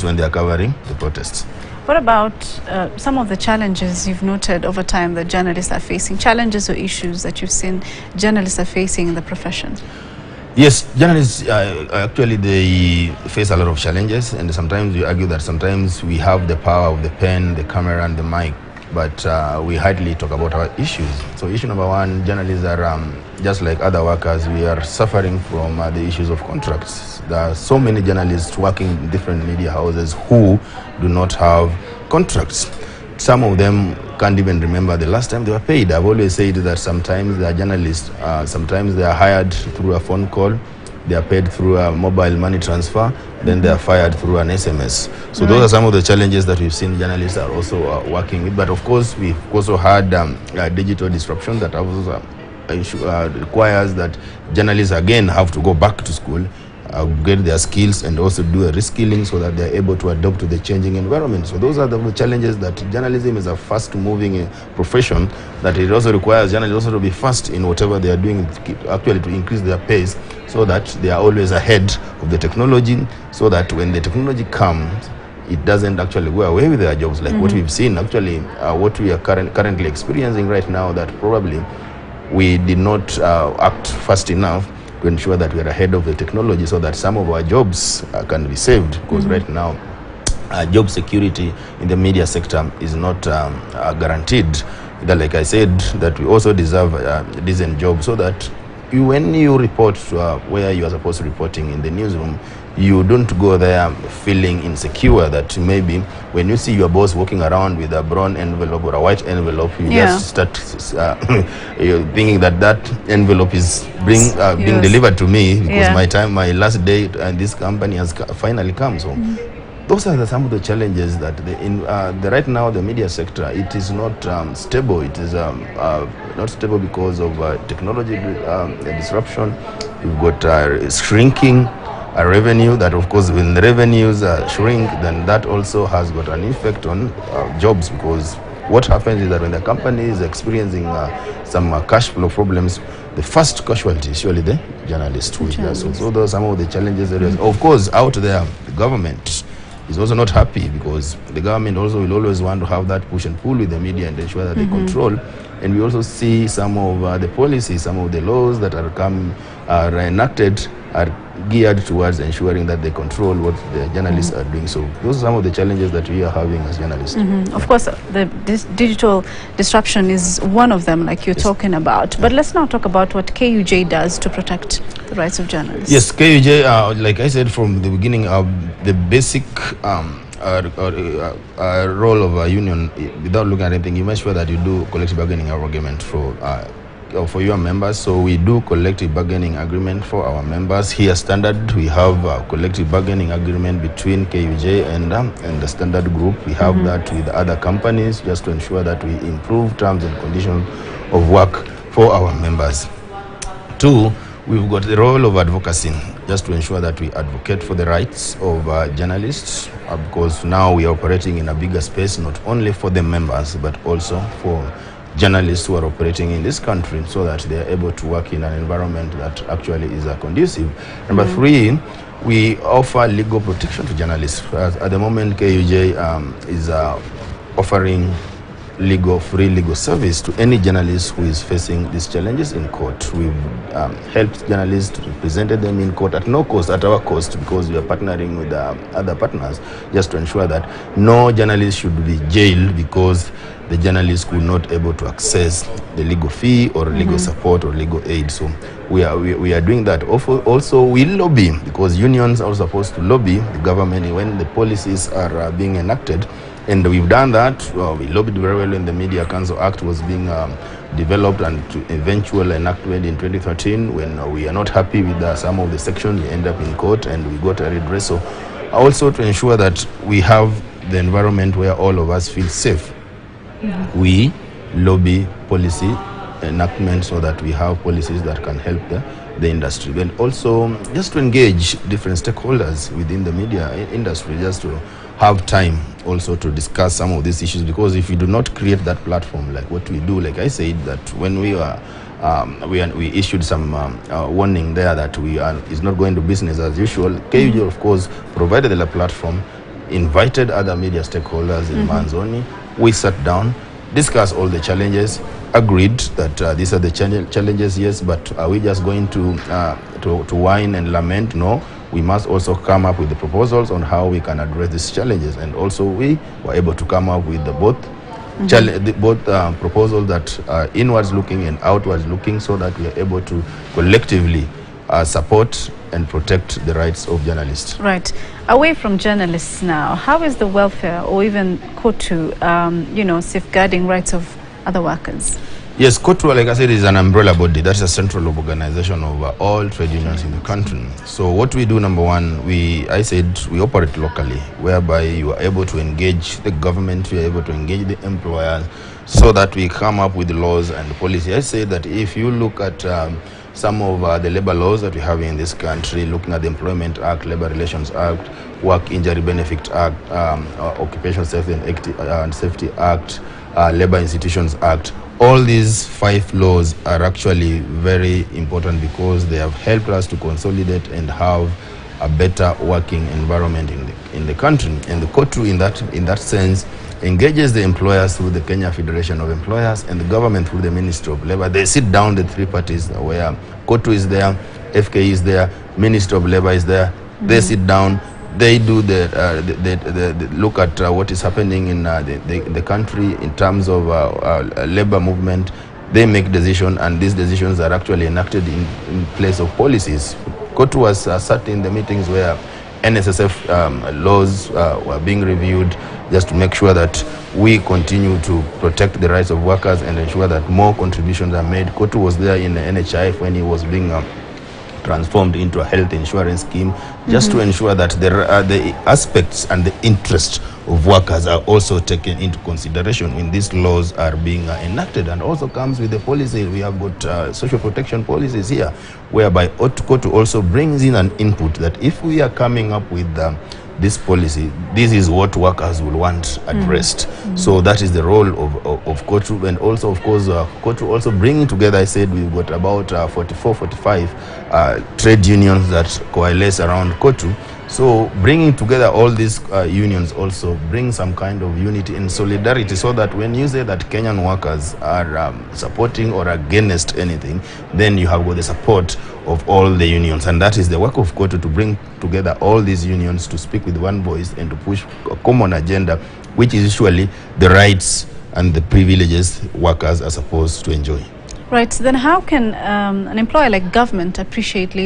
when they are covering the protests. What about some of the challenges you've noted over time that journalists are facing, challenges or issues that you've seen journalists are facing in the profession? Yes, journalists actually they face a lot of challenges, and sometimes we argue that sometimes we have the power of the pen, the camera, and the mic, but we hardly talk about our issues. So issue number one, journalists are just like other workers. We are suffering from the issues of contracts. There are so many journalists working in different media houses who do not have contracts. Some of them can't even remember the last time they were paid. I've always said that sometimes they are journalists, sometimes they are hired through a phone call, they are paid through a mobile money transfer, then they are fired through an SMS. So those are some of the challenges that we've seen journalists are also working with. But of course, we've also had digital disruption that also requires that journalists again have to go back to school, get their skills, and also do a reskilling so that they're able to adapt to the changing environment. So those are the challenges that journalism is a fast-moving profession, that it also requires journalists also to be fast in whatever they are doing, actually to increase their pace so that they are always ahead of the technology, so that when the technology comes, it doesn't actually go away with their jobs, like what we've seen. Actually, what we are currently experiencing right now, that probably we did not act fast enough to ensure that we are ahead of the technology so that some of our jobs can be saved, because right now job security in the media sector is not guaranteed. That, like I said, that we also deserve a decent job, so that when you report where you are supposed to reporting in the newsroom, you don't go there feeling insecure that maybe when you see your boss walking around with a brown envelope or a white envelope, you just start you're thinking that that envelope is being delivered to me because my last day and this company has finally come. So those are some of the challenges that right now the media sector, it is not stable. It is not stable because of technology disruption. You've got shrinking revenue, that of course when the revenues shrink, then that also has got an effect on jobs, because what happens is that when the company is experiencing some cash flow problems, the first casualty is surely the journalist. So those are some of the challenges areas. Of course, out there, the government is also not happy, because the government also will always want to have that push and pull with the media and ensure that they control. And we also see some of the policies, some of the laws that are enacted are geared towards ensuring that they control what the journalists are doing. So those are some of the challenges that we are having as journalists. Of course, this digital disruption is one of them, like you're talking about. But let's now talk about what KUJ does to protect the rights of journalists. Yes, KUJ, like I said from the beginning, the basic role of a union, without looking at anything, you make sure that you do collective bargaining argument for your members. So we do collective bargaining agreement for our members. Here Standard, we have a collective bargaining agreement between KUJ and the Standard Group. We have that with other companies, just to ensure that we improve terms and conditions of work for our members. Two, we've got the role of advocacy, just to ensure that we advocate for the rights of journalists, because now we are operating in a bigger space, not only for the members, but also for journalists who are operating in this country, so that they are able to work in an environment that actually is conducive. Number three, we offer legal protection to journalists. At the moment, KUJ is offering free legal service to any journalist who is facing these challenges in court. We've helped journalists, represented them in court at no cost, at our cost, because we are partnering with other partners, just to ensure that no journalist should be jailed because the journalist could not able to access the legal fee or legal support or legal aid. So we are doing that. Also, we lobby, because unions are supposed to lobby the government when the policies are being enacted. And we've done that. We lobbied very well when the Media Council Act was being developed and to eventual enactment in 2013. When we are not happy with some of the sections, we end up in court and we got a redress. So also to ensure that we have the environment where all of us feel safe, we lobby policy enactment so that we have policies that can help the industry. And also just to engage different stakeholders within the media industry, just to have time also to discuss some of these issues, because if we do not create that platform, like what we do, like I said, that when we issued some warning there that it's not going to business as usual. KUJ, of course, provided the platform, invited other media stakeholders in Manzoni. We sat down, discussed all the challenges, agreed that these are the challenges, yes, but are we just going to whine and lament? No, we must also come up with the proposals on how we can address these challenges. And also we were able to come up with the both proposals that are inwards looking and outwards looking, so that we are able to collectively support and protect the rights of journalists. Right. Away from journalists now, how is the welfare or even KOTU, safeguarding rights of other workers? Yes, KOTU, like I said, is an umbrella body. That's a central organization of all trade unions in the country. So what we do, number one, we operate locally, whereby you are able to engage the government, you are able to engage the employers, so that we come up with the laws and the policy. I say that if you look at some of the labor laws that we have in this country, looking at the Employment Act, Labor Relations Act, Work Injury Benefit Act, Occupational Safety and Safety Act, Labor Institutions Act, all these 5 laws are actually very important because they have helped us to consolidate and have a better working environment in the country. And the KOTU in that sense engages the employers through the Kenya Federation of Employers and the government through the Ministry of Labor. They sit down, the 3 parties, where KOTU is there, FKE is there, Ministry of Labor is there. They sit down, they do the look at what is happening in the country in terms of labor movement. They make decisions, and these decisions are actually enacted in place of policies. KOTU was sat in the meetings where NSSF laws were being reviewed, just to make sure that we continue to protect the rights of workers and ensure that more contributions are made. KOTU was there in the NHIF when he was being transformed into a health insurance scheme, just to ensure that the aspects and the interests of workers are also taken into consideration when these laws are being enacted. And also comes with the policy. We have got social protection policies here, whereby KOTU also brings in an input that if we are coming up with this policy, this is what workers will want addressed. So that is the role of KOTU. And also, of course, KOTU also bringing together, I said we've got about 45 trade unions that coalesce around KOTU. So bringing together all these unions also brings some kind of unity and solidarity, so that when you say that Kenyan workers are supporting or against anything, then you have got the support of all the unions. And that is the work of KOTU, to bring together all these unions to speak with one voice and to push a common agenda, which is usually the rights and the privileges workers are supposed to enjoy. Right. Then how can an employer like government appreciate labor